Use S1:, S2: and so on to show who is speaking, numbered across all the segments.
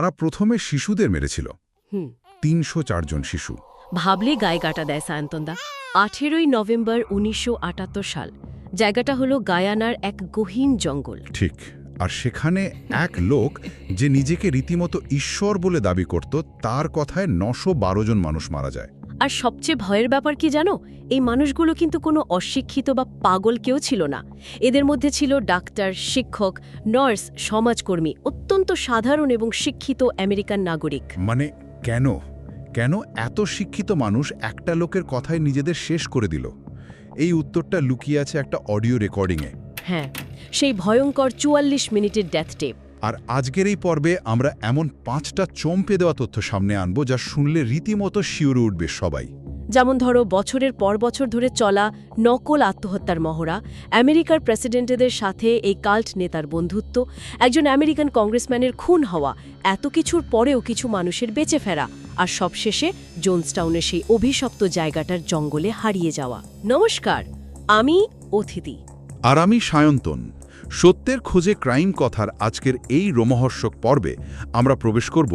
S1: তারা প্রথমে শিশুদের মেরেছিল।
S2: হুম
S1: ৩০৪ জন শিশু।
S2: ভাবলে গায়ে কাটা দেয় সায়ন্তনদা। ১৮ই নভেম্বর ১৯৭৮ সাল। জায়গাটা হলো গায়ানার এক গহীন জঙ্গল।
S1: ঠিক। আর সেখানে এক লোক যে নিজেকে রীতিমতো ঈশ্বর বলে দাবি করত, তার কথায় ৯১২ জন মানুষ মারা যায়।
S2: আর সবচেয়ে ভয়ের ব্যাপার কি জানো, এই মানুষগুলো কিন্তু কোনো অশিক্ষিত বা পাগল কেউ ছিল না। এদের মধ্যে ছিল ডাক্তার, শিক্ষক, নার্স, সমাজকর্মী, অত্যন্ত সাধারণ এবং শিক্ষিত আমেরিকান নাগরিক।
S1: মানে কেন কেন এত শিক্ষিত মানুষ একটা লোকের কথায় নিজেদের শেষ করে দিল? এই উত্তরটা লুকিয়ে আছে একটা অডিও রেকর্ডিংয়ে।
S2: হ্যাঁ, সেই ভয়ঙ্কর ৪৪ মিনিটের ডেথ টেপ।
S1: আর আজকের এই পর্বে আমরা এমন ৫টা চমকে দেওয়া তথ্য সামনে আনব যা শুনলে রীতিমতো শিউরে উঠবে সবাই।
S2: যেমন ধরো, বছরের পর বছর ধরে চলা নকল আত্মহত্যার মহড়া, আমেরিকার প্রেসিডেন্টদের সাথে এই কাল্ট নেতার বন্ধুত্ব, একজন আমেরিকান কংগ্রেসম্যানের খুন হওয়া, এত কিছুর পরেও কিছু মানুষের বেঁচে ফেরা, আর সবশেষে জোনসটাউনের সেই অভিশপ্ত জায়গাটার জঙ্গলে হারিয়ে যাওয়া। নমস্কার, আমি অতিথি।
S1: আর আমি সায়ন্তন। সত্যের খোঁজে ক্রাইম কথার আজকের এই রোমহর্ষক পর্বে আমরা প্রবেশ করব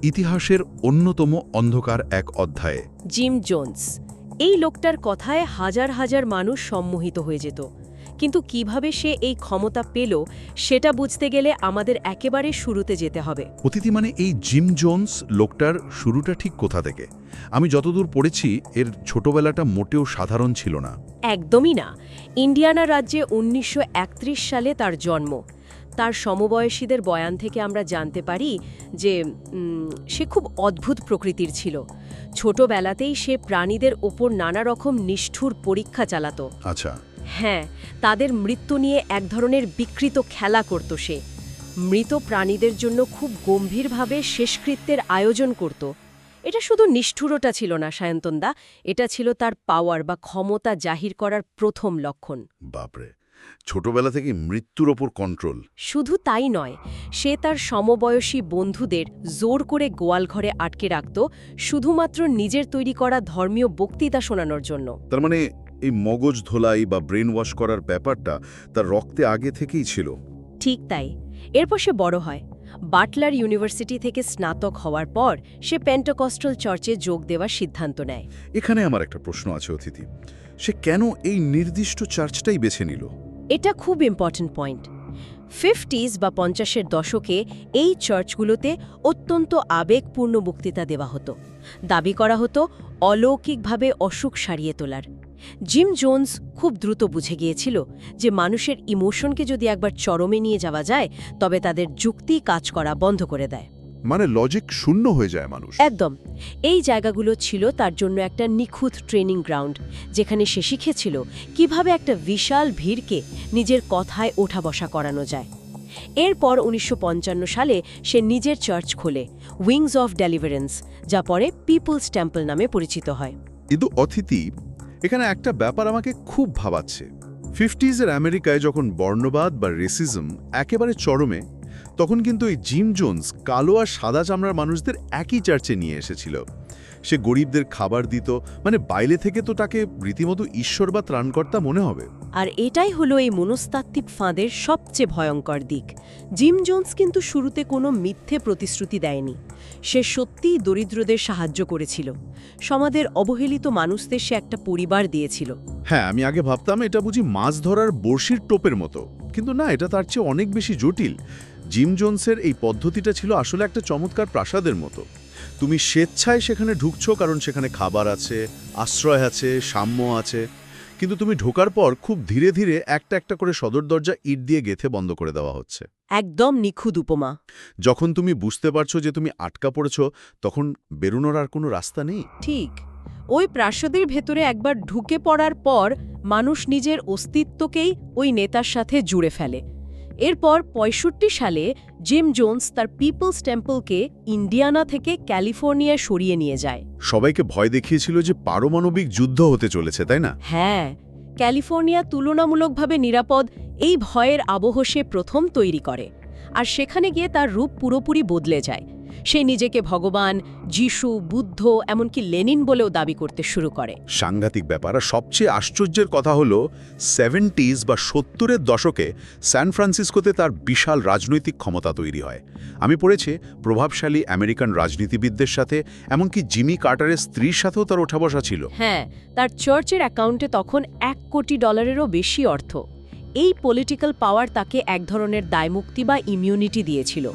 S1: ইতিহাসের অন্যতম অন্ধকার এক অধ্যায়ে।
S2: Gym Jones. এই লোকটার কথায় হাজার হাজার মানুষ সম্মোহিত হয়ে যেত, কিন্তু কিভাবে সে এই ক্ষমতা পেল সেটা বুঝতে গেলে আমাদের একেবারে শুরুতে যেতে হবে।
S1: অতিথি মানে এই জিম জোনস লোকটার শুরুটা ঠিক কোথা থেকে? আমি যতদূর পড়েছি এর ছোটবেলাটা মোটেও সাধারণ ছিল না।
S2: একদমই না। ইন্ডিয়ানা রাজ্যে ১৯৩১ সালে তার জন্ম। তার সমবয়সীদের বয়ান থেকে আমরা জানতে পারি যে সে খুব অদ্ভুত প্রকৃতির ছিল। ছোটবেলাতেই সে প্রাণীদের ওপর নানা রকম নিষ্ঠুর পরীক্ষা চালাতো।
S1: আচ্ছা।
S2: হ্যাঁ, তাদের মৃত্যু নিয়ে এক ধরনের বিকৃত খেলা করত সে। মৃত প্রাণীদের জন্য খুব গম্ভীরভাবে শেষকৃত্যের আয়োজন করত। এটা শুধু নিষ্ঠুরতা ছিল না সায়ন্তনদা, এটা ছিল তার পাওয়ার বা ক্ষমতা জাহির করার প্রথম লক্ষণ।
S1: বাপরে, ছোটবেলা থেকে মৃত্যুর ওপর কন্ট্রোল।
S2: শুধু তাই নয়, সে তার সমবয়সী বন্ধুদের জোর করে গোয়ালঘরে আটকে রাখত, শুধুমাত্র নিজের তৈরি করা ধর্মীয় বক্তৃতা শোনানোর জন্য।
S1: তার মানে এই মগজ ধোলাই বা ব্রেন ওয়াশ করার ব্যাপারটা তার রক্তে আগে থেকেই ছিল।
S2: ঠিক তাই। এরপর সে বড় হয়। বাটলার ইউনিভার্সিটি থেকে স্নাতক হওয়ার পর সে পেন্টেকস্টাল চার্চে যোগ দেওয়ার সিদ্ধান্ত নেয়।
S1: এখানে আমার একটা প্রশ্ন আছে অতিথি, সে কেন এই নির্দিষ্ট চার্চটাই বেছে নিল?
S2: এটা খুব ইম্পর্ট্যান্ট পয়েন্ট। 50s বা 50-এর দশকে এই চার্চগুলোতে অত্যন্ত আবেগপূর্ণ বক্তৃতা দেওয়া হতো। দাবি করা হতো অলৌকিকভাবে অসুখ সারিয়ে তোলার। জিম জোনস খুব দ্রুত বুঝে গিয়েছিল যে মানুষের ইমোশনকে যদি একবার চরমে নিয়ে যাওয়া যায়, তবে তাদের যুক্তি কাজ করা বন্ধ করে দেয়।
S1: মানে লজিক শূন্য হয়ে যায় মানুষ।
S2: একদম। এই জায়গাগুলো ছিল তার জন্য একটা নিখুঁত ট্রেনিং গ্রাউন্ড, যেখানে সে শিখেছিল কিভাবে একটা বিশাল ভিড়কে নিজের কথায় ওঠা বসা করানো যায়। এরপর ১৯৫৫ সালে সে নিজের চার্চ খোলে, উইংস অফ ডেলিভারেন্স, যা পরে পিপলস টেম্পল নামে পরিচিত হয়।
S1: কিন্তু অতিথি, এখানে একটা ব্যাপার আমাকে খুব ভাবাচ্ছে। 50s-এর আমেরিকায় যখন বর্ণবাদ বা রেসিজম একেবারে চরমে, তখন কিন্তু এই জিম জোনস কালো আর সাদা চামড়ার মানুষদের একই চার্চে নিয়ে এসেছিল। সে গরিবদের খাবার দিত, মানে বাইরে থেকে তো তাকে রীতিমতো ঈশ্বর বা ত্রাণকর্তা মনে হবে।
S2: আর এটাই হলো এই মনস্তাত্ত্বিক ফাঁদের সবচেয়ে ভয়ঙ্কর দিক। জিম জোনস কিন্তু শুরুতে কোনো মিথ্যে প্রতিশ্রুতি দেয়নি। সে সত্যিই দরিদ্রদের সাহায্য করেছিল। সমাজের অবহেলিত মানুষদের সে একটা পরিবার দিয়েছিল।
S1: হ্যাঁ, আমি আগে ভাবতাম এটা বুঝি মাছ ধরার বড়শির টোপের মতো, কিন্তু না, এটা তার চেয়ে অনেক বেশি জটিল। জিম জোনসের এই পদ্ধতিটা ছিল আসলে একটা চমৎকার প্রাসাদের মতো। তুমি স্বেচ্ছায় সেখানে ঢুকছো কারণ সেখানে খাবার আছে, আশ্রয় আছে, সাম্য আছে, কিন্তু তুমি ঢোকার পর খুব ধীরে ধীরে একটা একটা করে সদর দরজা ইট দিয়ে গেঁথে বন্ধ করে দেওয়া হচ্ছে।
S2: একদম নিখুঁত উপমা।
S1: যখন তুমি বুঝতে পারছো যে তুমি আটকা পড়েছো, তখন বেরোনোর আর কোনো রাস্তা নেই।
S2: ঠিক। ওই প্রাসাদের ভেতরে একবার ঢুকে পড়ার পর মানুষ নিজের অস্তিত্বকেই ওই নেতার সাথে জুড়ে ফেলে। এরপর ৬৫ সালে জিম জোনস তার পিপলস টেম্পলকে ইন্ডিয়ানা থেকে ক্যালিফোর্নিয়ায় সরিয়ে নিয়ে যায়।
S1: সবাইকে ভয় দেখিয়েছিল যে পারমাণবিক যুদ্ধ হতে চলেছে, তাই না?
S2: হ্যাঁ, ক্যালিফোর্নিয়া তুলনামূলকভাবে নিরাপদ, এই ভয়ের আবহ সে প্রথম তৈরি করে। আর সেখানে গিয়ে তার রূপ পুরোপুরি বদলে যায়। সে নিজেকে ভগবান, যিশু, বুদ্ধ, এমনকি লেনিন বলেও দাবি করতে শুরু করে।
S1: সাংঘাতিক ব্যাপার। আর সবচেয়ে আশ্চর্যের কথা হলো 70s বা 70-এর দশকে স্যান ফ্রান্সিসকোতে তার বিশাল রাজনৈতিক ক্ষমতা তৈরি হয়। আমি পড়েছি প্রভাবশালী আমেরিকান রাজনীতিবিদদের সাথে, এমনকি জিমি কার্টারের স্ত্রীর সাথেও তার ওঠা বসা ছিল।
S2: হ্যাঁ, তার চার্চের অ্যাকাউন্টে তখন $1 কোটি বেশি অর্থ। এই পলিটিক্যাল পাওয়ার তাকে এক ধরনের দায়মুক্তি বা ইমিউনিটি দিয়েছিল।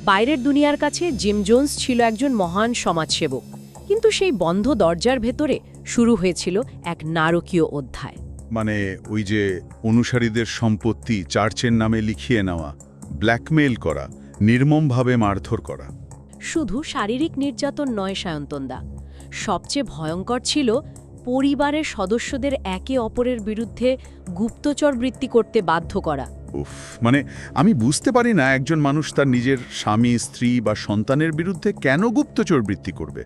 S2: বাইরের দুনিয়ার কাছে জিম জোন্স ছিল একজন মহান সমাজসেবক, কিন্তু সেই বন্ধ দরজার ভেতরে শুরু হয়েছিল এক নারকীয় অধ্যায়।
S1: মানে ওই যে অনুসারীদের সম্পত্তি চার্চের নামে লিখিয়ে নেওয়া, ব্ল্যাকমেইল করা, নির্মমভাবে মারধর করা।
S2: শুধু শারীরিক নির্যাতন নয় সায়ন্তনদা, সবচেয়ে ভয়ঙ্কর ছিল পরিবারের সদস্যদের একে অপরের বিরুদ্ধে গুপ্তচর বৃত্তি করতে বাধ্য করা।
S1: উফ, মানে আমি বুঝতে পারি না একজন মানুষ তার নিজের স্বামী, স্ত্রী বা সন্তানের বিরুদ্ধে কেন গুপ্তচর বৃত্তি করবে।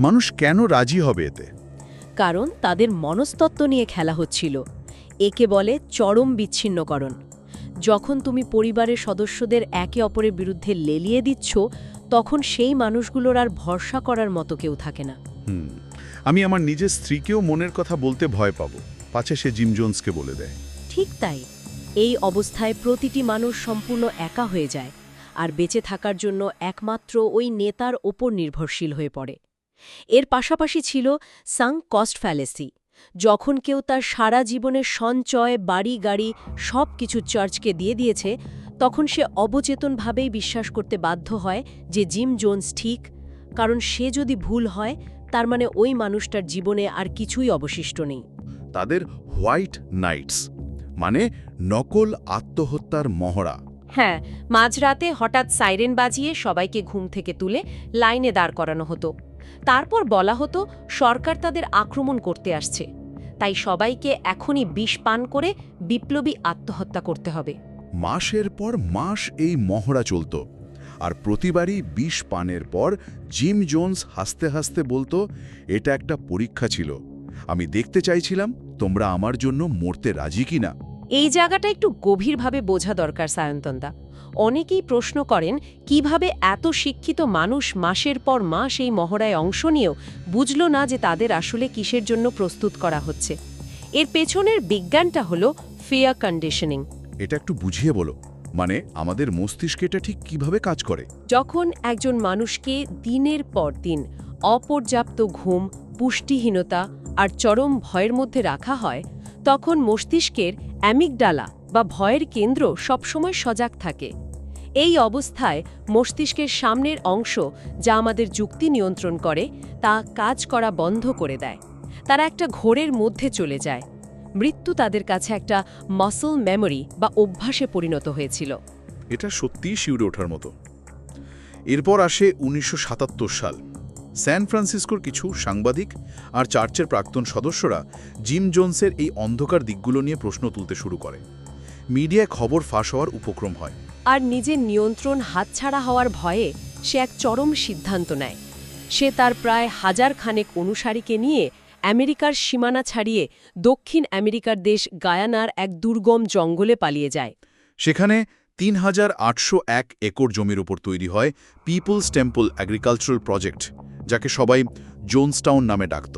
S1: মানুষ কেন রাজি হবে এতে?
S2: কারণ তাদের মনস্তত্ত্ব নিয়ে খেলা হচ্ছিল। একে বলে চরম বিচ্ছিন্নকরণ। যখন তুমি পরিবারের সদস্যদের একে অপরের বিরুদ্ধে লেলিয়ে দিচ্ছ, তখন সেই মানুষগুলোর আর ভরসা করার মতো কেউ থাকে না।
S1: আমি আমার নিজের স্ত্রীকেও মনের কথা বলতে ভয় পাবো, পাছে সে জিম জোন্সকে বলে দেয়।
S2: ঠিক তাই। এই অবস্থায় প্রতিটি মানুষ সম্পূর্ণ একা হয়ে যায়, আর বেঁচে থাকার জন্য একমাত্র ওই নেতার ওপর নির্ভরশীল হয়ে পড়ে। এর পাশাপাশি ছিল সাঙ্ক কস্ট ফ্যালেসি। যখন কেউ তার সারা জীবনের সঞ্চয়, বাড়ি গাড়ি সব কিছু চার্চকে দিয়ে দিয়েছে, তখন সে অবচেতনভাবেই বিশ্বাস করতে বাধ্য হয় যে জিম জোন্স ঠিক, কারণ সে যদি ভুল হয় তার মানে ওই মানুষটার জীবনে আর কিছুই অবশিষ্ট নেই।
S1: তাদের হোয়াইট নাইটস, মানে নকল আত্মহত্যার মহড়া।
S2: হ্যাঁ, মাঝরাতে হঠাৎ সাইরেন বাজিয়ে সবাইকে ঘুম থেকে তুলে লাইনে দাঁড় করানো হতো। তারপর বলা হতো সরকার তাদের আক্রমণ করতে আসছে, তাই সবাইকে এখনই বিষ পান করে বিপ্লবী আত্মহত্যা করতে হবে।
S1: মাসের পর মাস এই মহড়া চলত, আর প্রতিবারই বিষ পানের পর জিম জোন্স হাসতে হাসতে বলতো, এটা একটা পরীক্ষা ছিল, আমি দেখতে চাইছিলাম তোমরা আমার জন্য মরতে রাজি কিনা।
S2: এই জায়গাটা একটু গভীরভাবে বোঝা দরকার সায়ন্তনদা। অনেকেই প্রশ্ন করেন কিভাবে এত শিক্ষিত মানুষ মাসের পর মাস এই মহড়ায় অংশ নিয়েও বুঝল না যে তাদের আসলে কিসের জন্য প্রস্তুত করা হচ্ছে। এর পেছনের বিজ্ঞানটা হলো ফিয়ার কন্ডিশনিং।
S1: এটা একটু বুঝিয়ে বলো, মানে আমাদের মস্তিষ্কে এটা ঠিক কিভাবে কাজ করে?
S2: যখন একজন মানুষকে দিনের পর দিন অপর্যাপ্ত ঘুম, পুষ্টিহীনতা আর চরম ভয়ের মধ্যে রাখা হয়, তখন মস্তিষ্কের অ্যামিগডালা বা ভয়ের কেন্দ্র সবসময় সজাগ থাকে। এই অবস্থায় মস্তিষ্কের সামনের অংশ, যা আমাদের যুক্তি নিয়ন্ত্রণ করে, তা কাজ করা বন্ধ করে দেয়। তারা একটা ঘোরের মধ্যে চলে যায়। মৃত্যু তাদের কাছে একটা মাসল মেমোরি বা অভ্যাসে পরিণত হয়েছিল।
S1: এটা সত্যিই শিউরে ওঠার মতো। এরপর আসে 1977 সাল। স্যান ফ্রান্সিসকোর কিছু সাংবাদিক আর চার্চের প্রাক্তন সদস্যরা জিম জোন্সের এই অন্ধকার দিকগুলো নিয়ে প্রশ্ন তুলতে শুরু করে। মিডিয়ায় খবর ফাঁস হওয়ার উপক্রম হয়।
S2: আর নিজের নিয়ন্ত্রণ হাতছাড়া হওয়ার ভয়ে সে এক চরম সিদ্ধান্ত নেয়। সে তার প্রায় 1000 খানেক অনুসারীকে নিয়ে আমেরিকার সীমানা ছাড়িয়ে দক্ষিণ আমেরিকার দেশ গায়ানার এক দুর্গম জঙ্গলে পালিয়ে যায়।
S1: সেখানে 3801 একর জমির উপর তৈরি হয় পিপলস টেম্পল এগ্রিকালচারাল প্রজেক্ট, যাকে সবাই জোনসটাউন নামে ডাকত।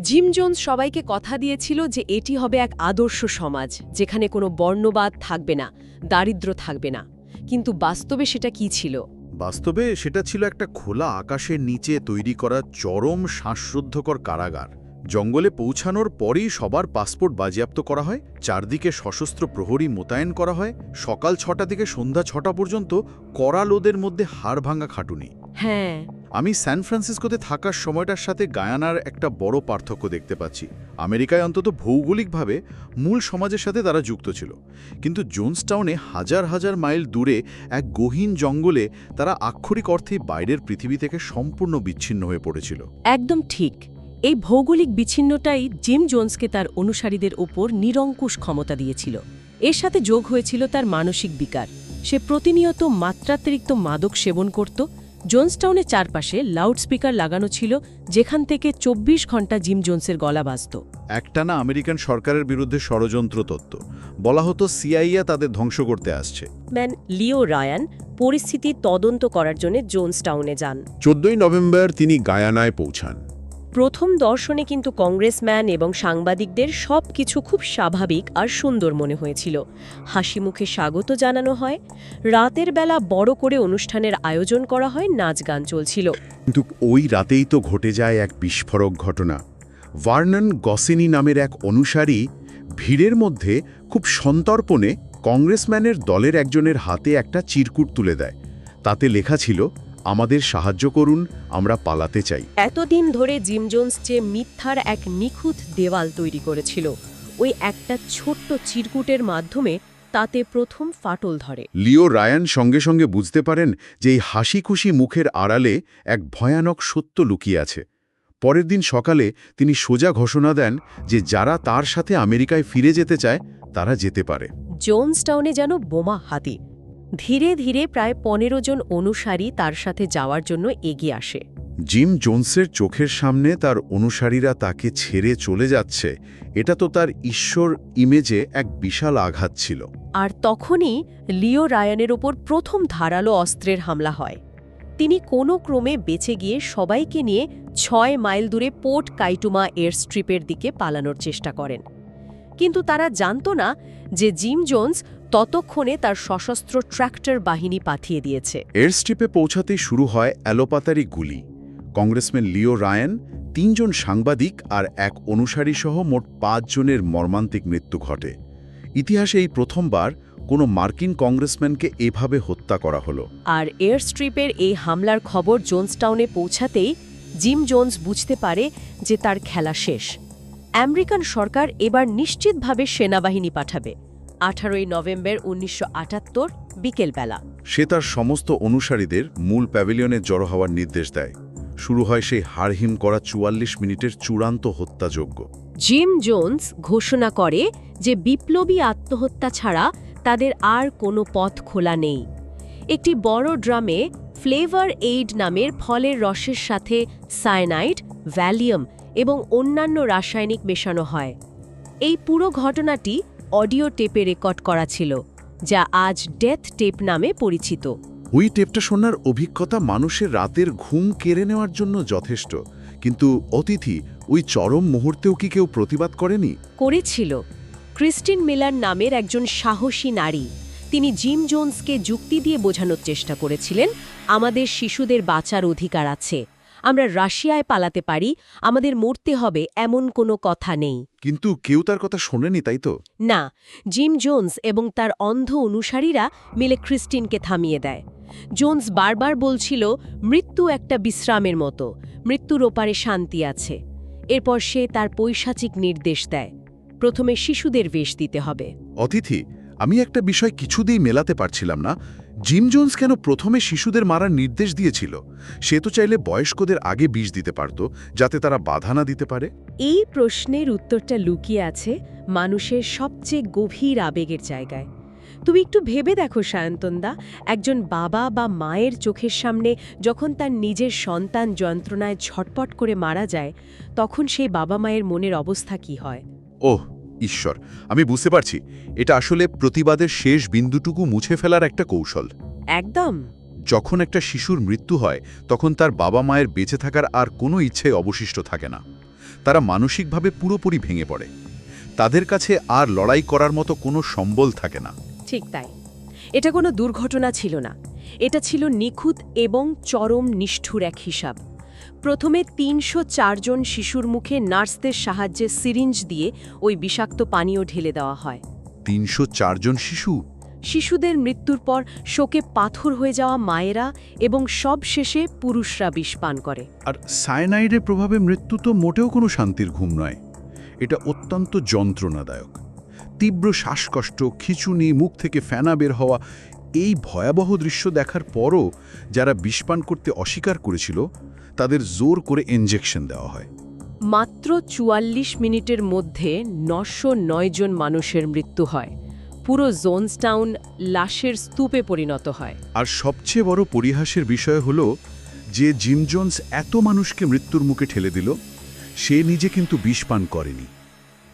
S2: জিম জোন্স সবাইকে কথা দিয়েছিল যে এটি হবে এক আদর্শ সমাজ, যেখানে কোনো বর্ণবাদ থাকবে না, দারিদ্র্য থাকবে না। কিন্তু বাস্তবে সেটা কি ছিল?
S1: বাস্তবে সেটা ছিল একটা খোলা আকাশের নিচে তৈরি করা চরম শ্বাসরুদ্ধকর কারাগার। জঙ্গলে পৌঁছানোর পরেই সবার পাসপোর্ট বাজেয়াপ্ত করা হয়, চারদিকে সশস্ত্র প্রহরী মোতায়েন করা হয়, সকাল 6টা থেকে সন্ধ্যা 6টা পর্যন্ত কড়া লোদের মধ্যে হাড়ভাঙা খাটুনি।
S2: হ্যাঁ,
S1: আমি স্যান ফ্রান্সিসকোতে থাকার সময়টার সাথে গায়ানার একটা বড় পার্থক্য দেখতে পাচ্ছি। আমেরিকায় অন্তত ভৌগোলিকভাবে মূল সমাজের সাথে তারা যুক্ত ছিল, কিন্তু জোনসটাউনে হাজার হাজার মাইল দূরে এক গহীন জঙ্গলে তারা আক্ষরিক অর্থেই বাইরের পৃথিবী থেকে সম্পূর্ণ বিচ্ছিন্ন হয়ে পড়েছিল।
S2: একদম ঠিক। এই ভৌগোলিক বিচ্ছিন্নতাই জিম জোন্সকে তার অনুসারীদের ওপর নিরঙ্কুশ ক্ষমতা দিয়েছিল। এর সাথে যোগ হয়েছিল তার মানসিক বিকার। সে প্রতিনিয়ত মাত্রাতিরিক্ত মাদক সেবন করত, জোনসটাউনের চারপাশে লাউডস্পিকার লাগানো ছিল, যেখান থেকে ২৪ ঘন্টা জিম জোনসের গলা বাজত।
S1: একটানা আমেরিকান সরকারের বিরুদ্ধে ষড়যন্ত্র তত্ত্ব, বলা হতো সিআইএ তাদের ধ্বংস করতে আসছে।
S2: ম্যান লিও রায়ান পরিস্থিতি তদন্ত করার জন্য জোনসটাউনে যান।
S3: 14 নভেম্বর তিনি গায়ানায় পৌঁছান।
S2: প্রথম দর্শনে কিন্তু কংগ্রেসম্যান এবং সাংবাদিকদের সবকিছু খুব স্বাভাবিক আর সুন্দর মনে হয়েছিল। হাসি মুখে স্বাগত জানানো হয়, রাতের বেলা বড় করে অনুষ্ঠানের আয়োজন করা হয়, নাচ গান চলছিল।
S3: কিন্তু ওই রাতেই তো ঘটে যায় এক বিস্ফোরক ঘটনা। ভার্নন গসিনি নামের এক অনুসারী ভিড়ের মধ্যে খুব সন্তর্পণে কংগ্রেসম্যানের দলের একজনের হাতে একটা চিরকুট তুলে দেয়। তাতে লেখা ছিল, আমাদের সাহায্য করুন, আমরা পালাতে চাই।
S2: এতদিন ধরে জিম জোনস যে মিথ্যার এক নিখুঁত দেওয়াল তৈরি করেছিল, ওই একটা ছোট্ট চিরকুটের মাধ্যমে তাতে প্রথম ফাটল ধরে।
S3: লিও রায়ান সঙ্গে সঙ্গে বুঝতে পারেন যে এই হাসি খুশি মুখের আড়ালে এক ভয়ানক সত্য লুকিয়ে আছে। পরের দিন সকালে তিনি সোজা ঘোষণা দেন যে যারা তার সাথে আমেরিকায় ফিরে যেতে চায় তারা যেতে পারে।
S2: জোনসটাউনে যেন বোমা হাতি। ধীরে ধীরে প্রায় ১৫ জন অনুসারী তার সাথে যাওয়ার জন্য এগিয়ে আসে।
S3: জিম জোনসের চোখের সামনে তার অনুসারীরা তাকে ছেড়ে চলে যাচ্ছে, এটা তো তার ঈশ্বর ইমেজে এক বিশাল আঘাত ছিল।
S2: আর তখনই লিও রায়ানের ওপর প্রথম ধারালো অস্ত্রের হামলা হয়। তিনি কোনো ক্রমে বেঁচে গিয়ে সবাইকে নিয়ে ৬ মাইল দূরে পোর্ট কাইটুমা এয়ার স্ট্রিপের দিকে পালানোর চেষ্টা করেন। কিন্তু তারা জানত না যে জিম জোনস ততক্ষণে তার সশস্ত্র ট্র্যাক্টর বাহিনী পাঠিয়ে দিয়েছে।
S3: এয়ার স্ট্রিপে পৌঁছাতেই শুরু হয় এলোপাতারি গুলি। কংগ্রেসম্যান লিও রায়ান, ৩ জন সাংবাদিক আর এক অনুসারী সহ মোট ৫ জনের মর্মান্তিক মৃত্যু ঘটে। ইতিহাসে এই প্রথমবার কোনো মার্কিন কংগ্রেসম্যানকে এভাবে হত্যা করা হলো।
S2: আর এয়ার স্ট্রিপের এই হামলার খবর জোনসটাউনে পৌঁছাতেই জিম জোনস বুঝতে পারে যে তার খেলা শেষ। আমেরিকান সরকার এবার নিশ্চিতভাবে সেনাবাহিনী পাঠাবে। ১৮ নভেম্বর ১৯৭৮ বিকেলবেলা
S3: সে তার সমস্ত অনুসারীদের মূল প্যাভিলিয়নে জড়ো হওয়ার নির্দেশ দেয়। শুরু হয় সেই হাড়হিম করা ৪৪ মিনিটের চূড়ান্ত হত্যাযজ্ঞ।
S2: জিম জোনস ঘোষণা করে যে বিপ্লবী আত্মহত্যা ছাড়া তাদের আর কোনো পথ খোলা নেই। একটি বড় ড্রামে ফ্লেভার এইড নামের ফলের রসের সাথে সায়ানাইড, ভ্যালিয়াম এবং অন্যান্য রাসায়নিক মেশানো হয়। এই পুরো ঘটনাটি অডিও টেপে রেকর্ড করা ছিল, যা আজ ডেথ টেপ নামে পরিচিত।
S3: ওই টেপটা শোনার অভিজ্ঞতা মানুষের রাতের ঘুম কেড়ে নেওয়ার জন্য যথেষ্ট। কিন্তু অতিথি, ওই চরম মুহূর্তেও কি কেউ প্রতিবাদ করেনি?
S2: করেছিল। ক্রিস্টিন মিলার নামের একজন সাহসী নারী। তিনি জিম জোনসকে যুক্তি দিয়ে বোঝানোর চেষ্টা করেছিলেন, আমাদের শিশুদের বাঁচার অধিকার আছে, আমরা রাশিয়ায় পালাতে পারি, আমাদের মরতে হবে এমন কোনো কথা নেই।
S3: কিন্তু কেউ তার কথা শোনেনি, তাই তো?
S2: না, জিম জোনস এবং তার অন্ধ অনুসারীরা মিলে ক্রিস্টিনকে থামিয়ে দেয়। জোনস বারবার বলছিল, মৃত্যু একটা বিশ্রামের মতো, মৃত্যুর ওপারে শান্তি আছে। এরপর সে তার পৈশাচিক নির্দেশ দেয়, প্রথমে শিশুদের বেশ দিতে হবে।
S3: অতিথি, আমি একটা বিষয় কিছুতেই মেলাতে পারছিলাম না। জিম জোনস কেন প্রথমে শিশুদের মারার নির্দেশ দিয়েছিল? সে তো চাইলে বয়স্কদের আগে বিষ দিতে পারত, যাতে তারা বাধা না দিতে পারে।
S2: এই প্রশ্নের উত্তরটা লুকিয়ে আছে মানুষের সবচেয়ে গভীর আবেগের জায়গায়। তুমি একটু ভেবে দেখো সায়ন্তনদা, একজন বাবা বা মায়ের চোখের সামনে যখন তার নিজের সন্তান যন্ত্রণায় ছটপট করে মারা যায়, তখন সেই বাবা মায়ের মনের অবস্থা কি হয়?
S3: ওহ ঈশ্বর, আমি বুঝতে পারছি। এটা আসলে প্রতিবাদের শেষ বিন্দুটুকু মুছে ফেলার একটা কৌশল।
S2: একদম।
S3: যখন একটা শিশুর মৃত্যু হয়, তখন তার বাবা মায়ের বেঁচে থাকার আর কোনো ইচ্ছে অবশিষ্ট থাকে না। তারা মানসিকভাবে পুরোপুরি ভেঙে পড়ে। তাদের কাছে আর লড়াই করার মতো কোনো সম্বল থাকে না।
S2: ঠিক তাই। এটা কোনো দুর্ঘটনা ছিল না, এটা ছিল নিখুঁত এবং চরম নিষ্ঠুর এক হিসাব। প্রথমে ৩০৪ জন শিশুর মুখে নার্সদের সাহায্যে সিরিঞ্জ দিয়ে ওই বিষাক্ত পানীয় ঢেলে দেওয়া হয়।
S3: ৩০৪ জন শিশু?
S2: শিশুদের মৃত্যুর পর শোকে পাথর হয়ে যাওয়া মায়েরা এবং সব শেষে পুরুষরা বিষ পান করে।
S3: আর সায়ানাইডের প্রভাবে মৃত্যু তো মোটেও কোনো শান্তির ঘুম নয়। এটা অত্যন্ত যন্ত্রণাদায়ক। তীব্র শ্বাসকষ্ট, খিঁচুনি, মুখ থেকে ফেনা বের হওয়া, এই ভয়াবহ দৃশ্য দেখার পরও যারা বিষপান করতে অস্বীকার করেছিল, তাদের জোর করে ইনজেকশন দেওয়া হয়।
S2: মাত্র ৪৪ মিনিটের মধ্যে ৯০৯ জন মানুষের মৃত্যু হয়। পুরো জোনসটাউন লাশের স্তূপে পরিণত হয়।
S3: আর সবচেয়ে বড় পরিহাসের বিষয় হলো যে জিম জোন্স এত মানুষকে মৃত্যুর মুখে ঠেলে দিল, সে নিজে কিন্তু বিষ পান করেনি।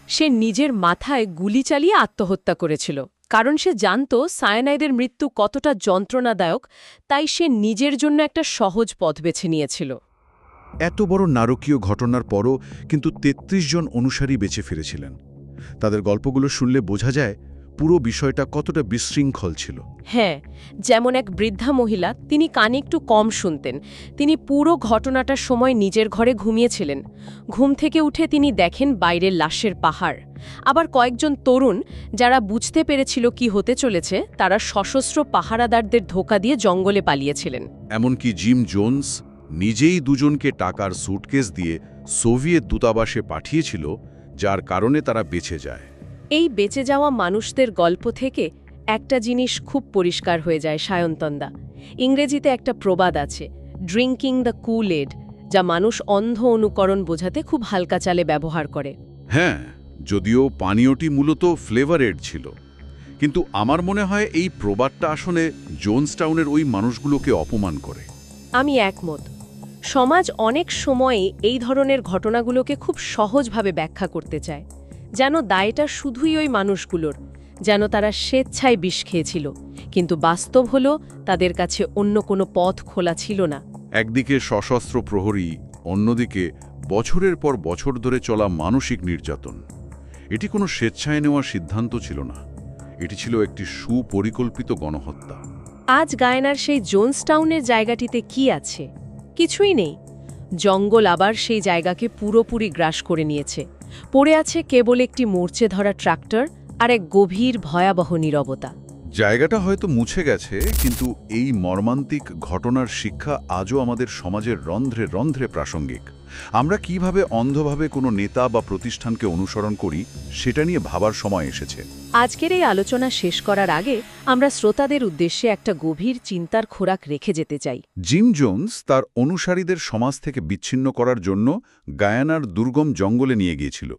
S2: সে নিজের মাথায় গুলি চালিয়ে আত্মহত্যা করেছিল, কারণ সে জানত সায়ানাইডের মৃত্যু কতটা যন্ত্রণাদায়ক, তাই সে নিজের জন্য একটা সহজ পথ বেছে নিয়েছিল।
S3: এত বড় নারকীয় ঘটনার পরও কিন্তু ৩৩ জন অনুসারী বেঁচে ফিরেছিলেন। তাদের গল্পগুলো শুনলে বোঝা যায় পুরো বিষয়টা কতটা বিশৃঙ্খল ছিল।
S2: হ্যাঁ, যেমন এক বৃদ্ধা মহিলা, তিনি কানে একটু কম শুনতেন। তিনি পুরো ঘটনাটার সময় নিজের ঘরে ঘুমিয়েছিলেন। ঘুম থেকে উঠে তিনি দেখেন বাইরের লাশের পাহাড়। আবার কয়েকজন তরুণ, যারা বুঝতে পেরেছিল কি হতে চলেছে, তারা সশস্ত্র পাহারাদারদের ধোঁকা দিয়ে জঙ্গলে পালিয়েছিলেন।
S3: এমনকি জিম জোন্স নিজেই দুজনকে টাকার স্যুটকেস দিয়ে সোভিয়েত দূতাবাসে পাঠিয়েছিল, যার কারণে তারা বেঁচে যায়।
S2: এই বেঁচে যাওয়া মানুষদের গল্প থেকে একটা জিনিস খুব পরিষ্কার হয়ে যায় সায়ন্তনদা। ইংরেজিতে একটা প্রবাদ আছে, ড্রিঙ্কিং দ্য কুল-এড, যা মানুষ অন্ধ অনুকরণ বোঝাতে খুব হালকা চালে ব্যবহার করে।
S3: হ্যাঁ, যদিও পানীয়টি মূলত ফ্লেভারেড ছিল, কিন্তু আমার মনে হয় এই প্রবাদটা আসলে জোনসটাউনের ওই মানুষগুলোকে অপমান করে।
S2: আমি একমত। সমাজ অনেক সময়ে এই ধরনের ঘটনাগুলোকে খুব সহজভাবে ব্যাখ্যা করতে চায়, যেন দায়টা শুধুই ওই মানুষগুলোর, যেন তারা স্বেচ্ছায় বিষ খেয়েছিল। কিন্তু বাস্তব হলো তাদের কাছে অন্য কোনো পথ খোলা ছিল না।
S3: একদিকে সশস্ত্র প্রহরী, অন্যদিকে বছরের পর বছর ধরে চলা মানসিক নির্যাতন। এটি কোনো স্বেচ্ছায় নেওয়া সিদ্ধান্ত ছিল না, এটি ছিল একটি সুপরিকল্পিত গণহত্যা।
S2: আজ গায়ানার সেই জোনসটাউনের জায়গাটিতে কি আছে? কিছুই নেই। জঙ্গল আবার সেই জায়গাকে পুরোপুরি গ্রাস করে নিয়েছে। পড়ে আছে কেবল একটি মূর্ছে ধরা ট্রাক্টর আর এক গভীর ভয়াবহ নীরবতা।
S3: জায়গাটা হয়তো মুছে গেছে, কিন্তু এই মর্মান্তিক ঘটনার শিক্ষা আজও আমাদের সমাজের রন্ধ্রে রন্ধ্রে প্রাসঙ্গিক। আমরা কিভাবে অন্ধভাবে কোনো নেতা বা প্রতিষ্ঠানকে অনুসরণ করি, সেটা নিয়ে ভাবার সময় এসেছে।
S2: আজকের এই আলোচনা শেষ করার আগে আমরা শ্রোতাদের উদ্দেশ্যে একটা গভীর চিন্তার খোরাক রেখে যেতে চাই।
S3: জিম জোন্স তার অনুসারীদের সমাজ থেকে বিচ্ছিন্ন করার জন্য গায়ানার দুর্গম জঙ্গলে নিয়ে গিয়েছিল,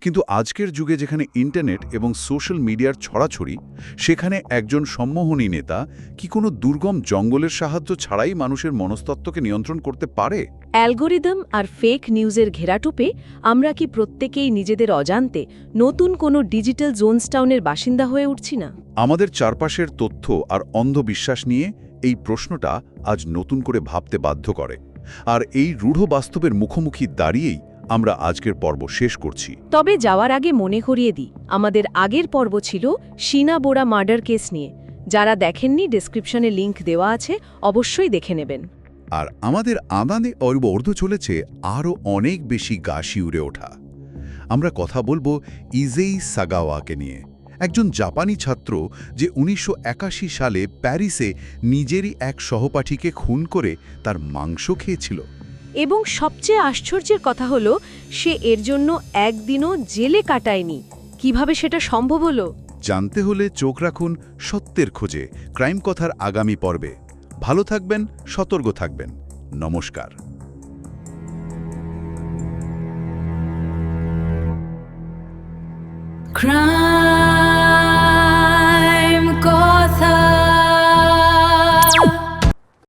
S3: কিন্তু আজকের যুগে যেখানে ইন্টারনেট এবং সোশ্যাল মিডিয়ার ছড়াছড়ি, সেখানে একজন সম্মোহনী নেতা কি কোনো দুর্গম জঙ্গলের সাহায্য ছাড়াই মানুষের মনস্তত্ত্বকে নিয়ন্ত্রণ করতে পারে?
S2: অ্যালগোরিদম আর ফেক নিউজের ঘেরাটুপে আমরা কি প্রত্যেকেই নিজেদের অজান্তে নতুন কোনো ডিজিটাল জোনসটাউনের বাসিন্দা হয়ে উঠছি না?
S3: আমাদের চারপাশের তথ্য আর অন্ধবিশ্বাস নিয়ে এই প্রশ্নটা আজ নতুন করে ভাবতে বাধ্য করে। আর এই রূঢ় বাস্তবের মুখোমুখি দাঁড়িয়েই আমরা আজকের পর্ব শেষ করছি।
S2: তবে যাওয়ার আগে মনে করিয়ে দিই, আমাদের আগের পর্ব ছিল শিনা বোরা মার্ডার কেস নিয়ে। যারা দেখেননি, ডেসক্রিপশনে লিংক দেওয়া আছে, অবশ্যই দেখে নেবেন।
S3: আর আমাদের আমানে অর্ধ চলেছে আরও অনেক বেশি গা শিউরে ওঠা। আমরা কথা বলবো ইজেই সাগাওয়াকে নিয়ে, একজন জাপানি ছাত্র যে ১৯৮১ সালে প্যারিসে নিজেরই এক সহপাঠীকে খুন করে তার মাংস খেয়েছিল।
S2: এবং সবচেয়ে আশ্চর্যের কথা হলো, সে এর জন্য একদিনও জেলে কাটায়নি। কিভাবে সেটা সম্ভব হলো?
S3: জানতে হলে চোখ রাখুন সত্যের খোঁজে ক্রাইম কথার আগামী পর্বে। ভালো থাকবেন, সতর্ক থাকবেন। নমস্কার।
S2: Crime.